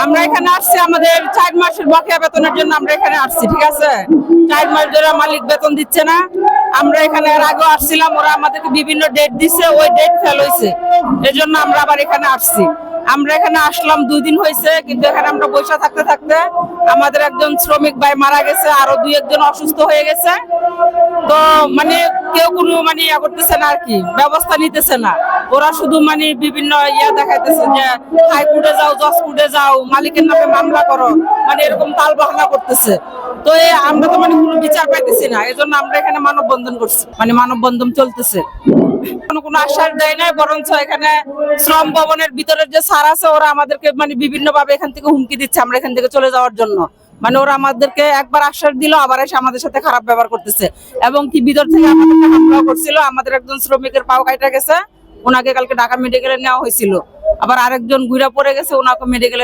আমরা এখানে আসছি আমাদের 4 মাসের বকেয়া বেতনের জন্য আমরা এখানে আসছি, ঠিক আছে। 4 মাস ধরে মালিক বেতন দিচ্ছে না। আমরা এখানে এর আগেও আসছিলাম, ওরা আমাদেরকে বিভিন্ন ডেট দিচ্ছে, ওই ডেট ফেল হয়েছে, এজন্য আমরা আবার এখানে আসছি। আমরা এখানে আসলাম 2 দিন হয়েছে, কিন্তু এখানে আমরা বসে থাকতে থাকতে আমাদের একজন শ্রমিক ভাই মারা গেছে, আরো 2-1 জন অসুস্থ হয়ে গেছে। তো মানে কেউ কোনো মানে ইয়া করতেছে না আর কি, ব্যবস্থা নিতেছে না। ওরা শুধু মানে বিভিন্ন ইয়া দেখাইতেছে যে হাইকোর্টে যাও, জজ কোর্টে যাও, মালিকের নামে মামলা করো, মানে এরকম তাল বাহানা করতেছে। তো আমরা তো মানে কোনো বিচার পাইতেছি না, এজন্য আমরা এখানে মানববন্ধন করছি, মানে মানববন্ধন চলতেছে। কোনো আশ্বাস দেয় নাই, বরঞ্চ এখানে শ্রম ভবনের ভিতরের যে স্যার আছে ওরা আমাদেরকে মানে বিভিন্ন ভাবে এখান থেকে হুমকি দিচ্ছে আমরা এখান থেকে চলে যাওয়ার জন্য। মানে ওরা আমাদেরকে একবার আশ্বাস দিল, আবার এসে আমাদের সাথে খারাপ ব্যবহার করতেছে, এবং কি ভিতর থেকে আমাদেরকে হামলা করছিল। আমাদের একজন শ্রমিকের পাও কাটা গেছে, ওনাকে কালকে ঢাকা মেডিকেলে নেওয়া হয়েছিল। আবার আরেকজন ঘুরে পড়ে গেছে, ওনাকে মেডিকেলে